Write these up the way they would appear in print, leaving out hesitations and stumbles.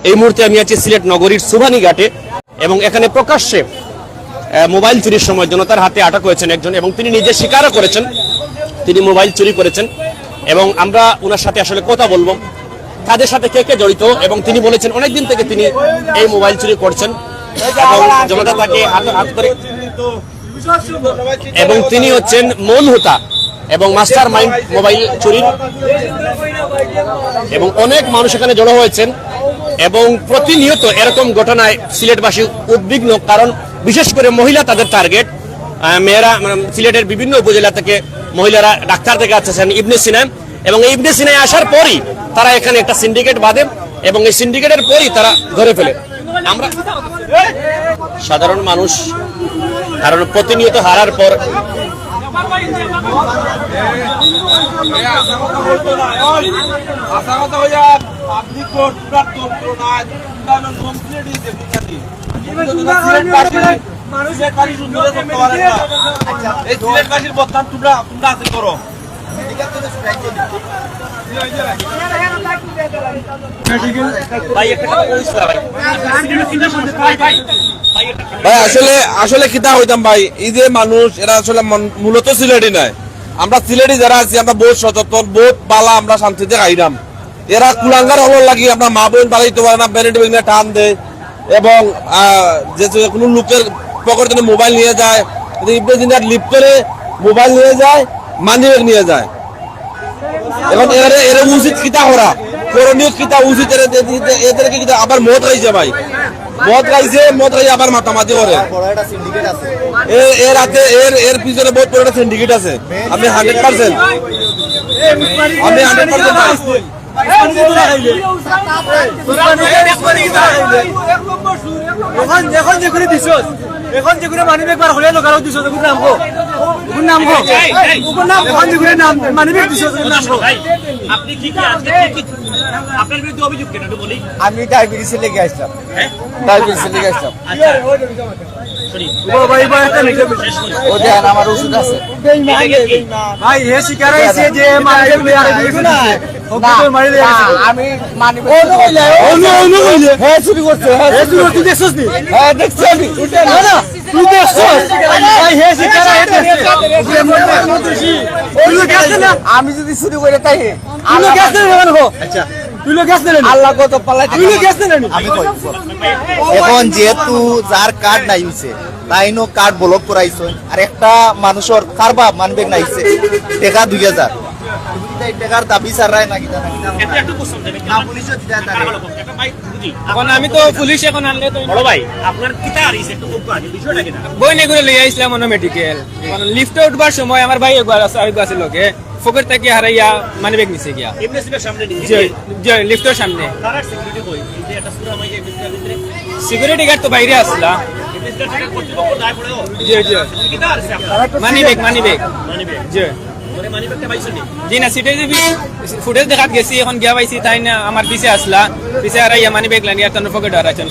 এই মুহূর্তে আমি আছি সিলেট নগরীর সুবানি ঘাটে এবং এখানে প্রকাশ্যে মোবাইল চুরির সময় জনতার হাতে আটক হয়েছেন একজন এবং তিনি নিজে স্বীকারও করেছেন তিনি মোবাইল চুরি করেছেন এবং আমরা ওনার সাথে আসলে কথা বলবো তাদের সাথে কে কে জড়িত এবং তিনি বলেছেন অনেকদিন থেকে তিনি এই মোবাইল চুরি করছেন এবং জনতা তাকে হাত করে এবং তিনি হচ্ছেন মূল হোতা এবং মাস্টার মাইন্ড মোবাইল চুরির এবং অনেক মানুষ এখানে জড়ো হয়েছেন এবং প্রতিনিয়ত এরকম ঘটনায় সিলেটবাসী উদ্বিগ্ন কারণ বিশেষ করে মহিলা তাদের টার্গেট মেয়েরা সিলেটের বিভিন্ন উপজেলা থেকে মহিলারা ডাক্তার থেকে আসছেন ইবনে সিনা এবং এই ইবনে সিনায় আসার পরই তারা এখানে একটা সিন্ডিকেট বাঁধে এবং এই সিন্ডিকেটের পরই তারা ধরে ফেলে আমরা সাধারণ মানুষ কারণ প্রতিনিয়ত হারার পর আসলে কিতা হইতাম ভাই এই যে মানুষ এরা আসলে মূলত সিলেটি নয় আমরা সিলেটি যারা আছি আমরা বহুত সচেতন বহুত পালা আমরা শান্তিতে খাইলাম এরা কুলাঙ্গার হলো লাগি আমরা মা বোন পালাইতে পারে না বেরেন্টি বেগনে টান দেয় এবং যে কোনো লোকের পকেটে মোবাইল নিয়ে যায় লিপ করে মোবাইল নিয়ে যায় মানি ব্যাগ নিয়ে যায় এখন এরা উচিত কিতা করা করণীয় কিতা উচিত এদেরকে কিতা আবার মদ খাইছে ভাই মদ খাইছে আবার মাতামাতি করে এর পিছনে বহুত বড় একটা সিন্ডিকেট আছে আপনি 100% আমি 100% এখন যে করে দিছ এখন যে করে মানি ব্যাগ বার হলে লোকারও দিছ নাম এখন যে করে নাম মানি ব্যাগ দিছ আপনি কি আপনার বিরুদ্ধে অভিযোগ কেন বলি আমি ডায়াবেটিস লেগে আসলাম আমার ওষুধ আছে ভাই হে শিকার হয়েছে যে আমি মানি চুরি করছে তুই দেখছিস আমি যদি চুরি করে তাই এখন যেহেতু যার কার্ড নাই হইছে তাইনো কার্ড ব্লক করাইছ আর একটা মানুষের কারবা মানবে নাইছে টাকা 2000 টাকার দাবি সারাই না কিনা এখন আমি তো পুলিশ এখন আনলে তো বড় ভাই আপনার কিতা আইছে একটু বলতো আগে বিষয়টা কিনা বই নেগুলো লই আইছিলাম অন মেডিকেল মানে লিফটে উঠবার সময় আমার ভাই একবার আছে লোকে ফকেট থেকে হারাইয়া মানে ব্যাগ নিছে গিয়া এমনি সিলের সামনে জি লিফটের সামনে তার সিকিউরিটি কই এই যে একটা সুরা মাইয়া ভিতরে সিকিউরিটি গার্ড তো বাইরে আসলা মানি ব্যাগ জি জি না সিটে ফুটেজ দেখাত গেছি এখন গিয়া পাইছি তাই না আমার পিছে আসলা পিছে আর ইয়া মানি ব্যাগ লানি আর তখন পকেট হারাইছেন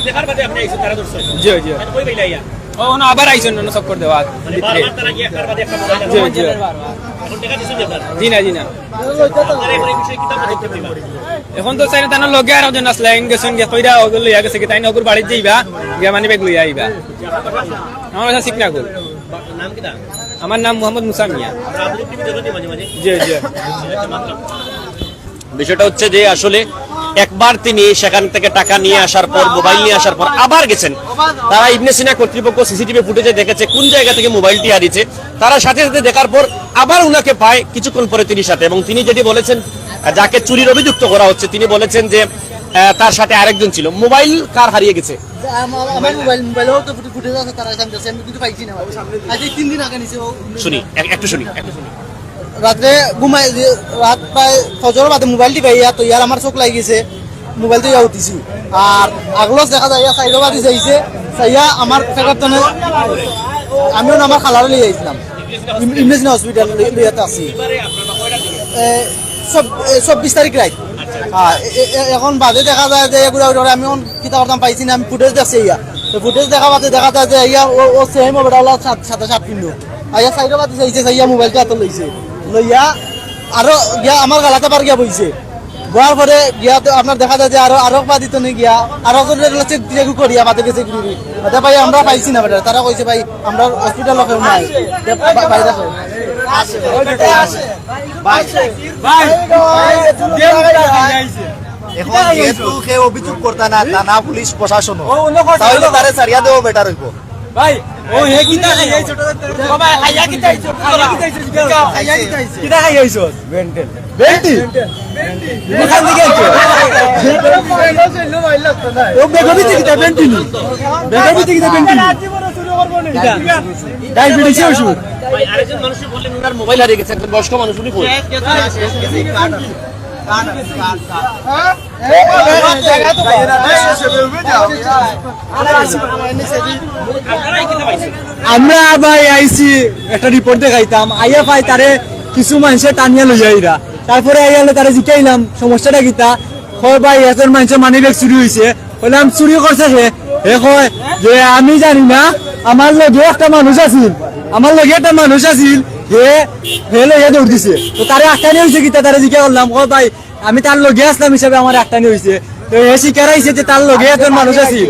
দেখার বাদে আপনি আইছেন তারা দর্শক জি কই বাইলা ইয়া ও না আবার আইছেন না সব করে দেওয়া বারবার তারা গিয়া একবার বাদে একটা মোবাইল জি এখন দেখা দিছেন আপনারা জি না আপনারা এই বিষয়ে কিতাব করতে দিবা এখন তো চাই তানো লগে আর জন আসলা ইনগেশন গে কইরা ওগুলো লইয়া গেছে কি তাই নগর বাড়ি যাইবা গিয়া মানি ব্যাগ লইয়া আইবা আমার কাছে শিখনা কল নাম কিটা আমার নাম মোহাম্মদ মুসা মিয়া জি বিষয়টা হচ্ছে যে আসলে একবার তিনি সেখান থেকে টাকা নিয়ে আসার পর মোবাইল নিয়ে আসার পর আবার গেছেন তারা ইবনে সিনা কর্তৃপক্ষ সিসিটিভি ফুটেজে দেখেছে কোন জায়গা থেকে মোবাইলটি হারিয়েছে তারা সাথে সাথে দেখার পর আবার উনাকে পায় কিছুক্ষণ পরে তিনি সাথে এবং তিনি যেটি বলেছেন যাকে চুরির অভিযুক্ত করা হচ্ছে তিনি বলেছেন যে তার সাথে আরেকজন ছিল মোবাইল কার হারিয়ে গেছে রাত্রে ঘুমাই রাত প্রায় ফজর বাদে মোবাইলটি পাইয়া তো ইয়ার আমার চোখ লাগি গেছে মোবাইলটো ইয়া উঠিছি আর আগলস দেখা যায় সাইড বাদি যাইছে সাইয়া আমার ফেকারতনে আমিও আমার খালারে লিয়ে আইছিলাম ইমরেজেন্সি হসপিটাল লিয়াতে আছি 24 তারিখ রাত এখন বাদে দেখা যায় যে এগুলো আমি কিতা করতাম পাইছি না আমি ফুটেজ দেখছি ইয়া তো ফুটেজ দেখা বাদে দেখা যায় যে ইয়া ও সেম ওটা সাথে সাত কিলো আইয়া সাইড বাদি যাইছে সাইয়া মোবাইলটা হাতে লইছে লইয়া আরো গিয়া আমার গালাতে পার গিয়া বইছে বোয়ার পরে গিয়া তো আপনার দেখা যায় যে আরো বাদিত নেই গিয়া আরো চেক করিয়া বাদে গেছে গ্রুপি ওটা ভাই আমরা পাইছি না বেটা তারা কইছে ভাই আমরা হসপিটাল কেউ নাই বাইরে এখন যেহেতু কেউ অভিযোগ করতে না থানা পুলিশ প্রশাসন তাহলে তারে ছাড়িয়া দেওয়া বেটার হইব ভাই ও হে কিটা খাই আইছো বাবা খাইয়া কিটা আইছো কিটা খাই আইছো বেন্টেল বেন্টি কোথান থেকে আইছো ও বেগবি থেকে কিটা বেন্টি নি বেগবি থেকে কিটা বেন্টি ডায়াবেটিস ওষুধ ভাই আরেকজন মানুষ বললেন ওনার মোবাইল হারিয়ে গেছে একজন বয়স্ক মানুষ উনি কই আমরা ভাই আইছি একটা রিপোর্ট দেখাইতাম আইয়া পাই তারে কিছু মানুষে টানিয়া লই যাইরা তারপরে আইয়ালে তারে জিকাইলাম সমস্যাটা কিতা কয় ভাই এজন মানুষের মানি ব্যাগ চুরি হইছে বললাম চুরি করছে হে কয় যে আমি জানি না আমার লগে একটা মানুষ আছিল হে লইয়া দৌড় দিছে তো তারে আটকানি হয়েছে কিতা তারে জিজ্ঞা করলাম কয় ভাই আমি তার লগে আসলাম হিসাবে আমার আটকানি হয়েছে তো হে শিকার হয়েছে যে তার লগে একজন মানুষ আছিল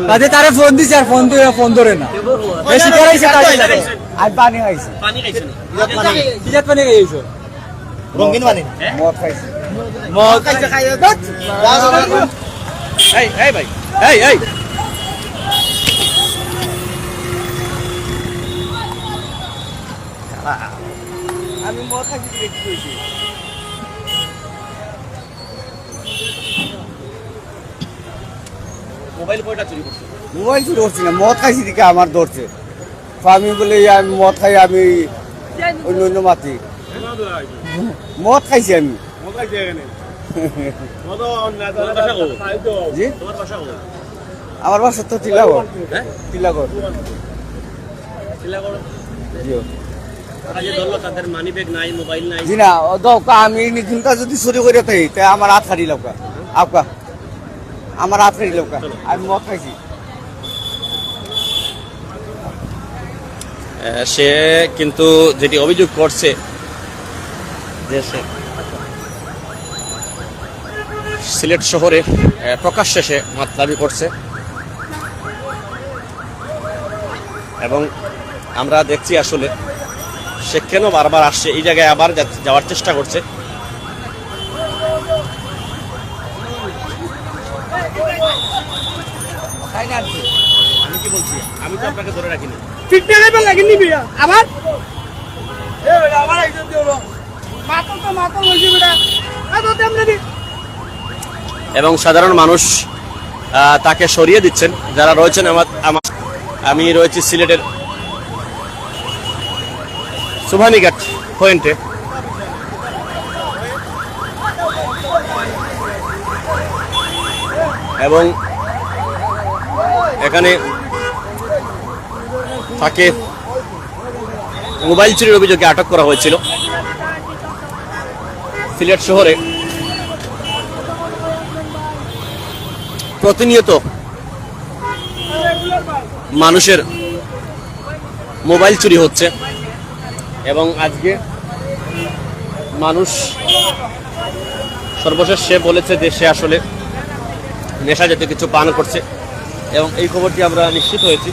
তাতে তারে ফোন দিছে আর ফোন ধরে না হে শিকার হয়েছে আর পানি খাইছে পানি খাইছেন কিজাত পানি খাইছো রঙিন মানে মদ খাইছে মদ খাইছে এই এই ভাই এই আমি মদ খাইছি দেখতে কইছি মোবাইল কয়টা চুরি করছে মোবাইল চুরি করছি না মদ খাইছি দিকে আমার ধরছে তো আমি বলে আমি মদ খাই আমি অন্য অন্য মাতি মদ খাইছি আমি জি আমার বাসা তো তিলাগড় তিলাগড় জি তাদের মানি ব্যাগ নাই মোবাইল নাই জি না আমি নিখিলটা যদি চুরি করে থাকি তাই আমার হাত হারি লৌকা আপকা আমার হাত হারি লৌকা আমি মদ খাইছি সে কিন্তু যেটি অভিযোগ করছে যে সে সিলেট শহরে প্রকাশ্যে সে মদ দাবি করছে এবং আমরা দেখছি আসলে সে কেন বারবার আসছে এই জায়গায় আবার যাওয়ার চেষ্টা করছে আমি কি বলছি আমি তো আপনাকে ধরে রাখিনি এবং সাধারণ মানুষ তাকে সরিয়ে দিচ্ছেন যারা রয়েছেন আমি রয়েছি সিলেটের সুভানীঘাট পয়েন্টে এবং এখানে তাকে মোবাইল চুরির অভিযোগে আটক করা হয়েছিল সিলেট শহরে প্রতিনিয়ত মানুষের মোবাইল চুরি হচ্ছে এবং আজকে মানুষ সর্বশেষ সে বলেছে যে সে আসলে নেশা জাতীয় কিছু পান করছে এবং এই খবরটি আমরা নিশ্চিত হয়েছি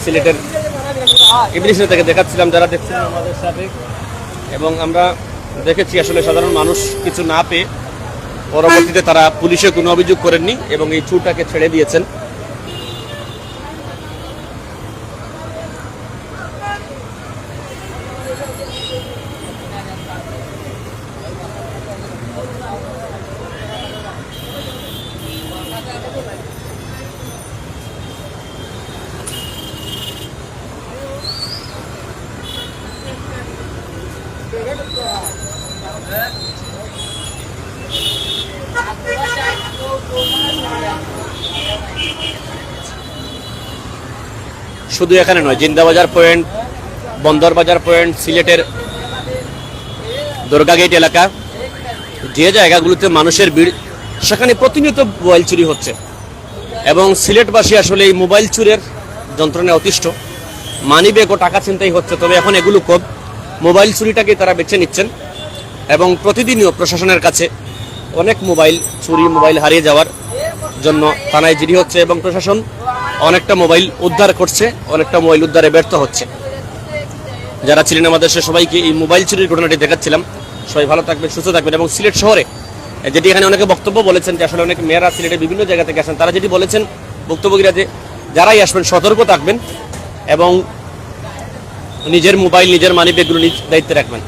সিলেটের ইবলিশে থেকে দেখাচ্ছিলাম যারা দেখছিলেন আমাদের সাথে এবং আমরা দেখেছি আসলে সাধারণ মানুষ কিছু না পেয়ে পরবর্তীতে তারা পুলিশে কোনো অভিযোগ করেননি এবং এই চুরটাকে ছেড়ে দিয়েছেন শুধু এখানে নয়, জিন্দাবাজার পয়েন্ট, বন্দরবাজার পয়েন্ট, সিলেটের দুর্গাগেট এলাকা, যে জায়গাগুলোতে মানুষের ভিড় সেখানে প্রতিনিয়ত মোবাইল চুরি হচ্ছে এবং সিলেটবাসী আসলে এই মোবাইল চুরের যন্ত্রণায় অতিষ্ঠ। মানি ব্যাগ ও টাকা ছিনতাই হচ্ছে, তবে এখন এগুলো কম, মোবাইল চুরিটাকে তারা বেছে নিচ্ছেন এবং প্রতিদিনও প্রশাসনের কাছে অনেক মোবাইল চুরি, মোবাইল হারিয়ে যাওয়ার জন্য থানায় জিডি হচ্ছে এবং প্রশাসন অনেকটা মোবাইল উদ্ধার করছে, অনেকটা মোবাইল উদ্ধারে ব্যর্থ হচ্ছে। যারা ছিলেন আমাদের সে সবাইকে এই মোবাইল চুরির ঘটনাটি দেখাচ্ছিলাম। সবাই ভালো থাকবেন, সুস্থ থাকবেন। এবং সিলেট শহরে যেটি এখানে অনেকে বক্তব্য বলেছেন যে আসলে অনেক মেয়েরা সিলেটের বিভিন্ন জায়গা থেকে আসেন, তারা যেটি বলেছেন বক্তব্যগীরা যে যারাই আসবেন সতর্ক থাকবেন এবং নিজের মোবাইল, নিজের মানি ব্যাগগুলো নিজ দায়িত্বে রাখবেন।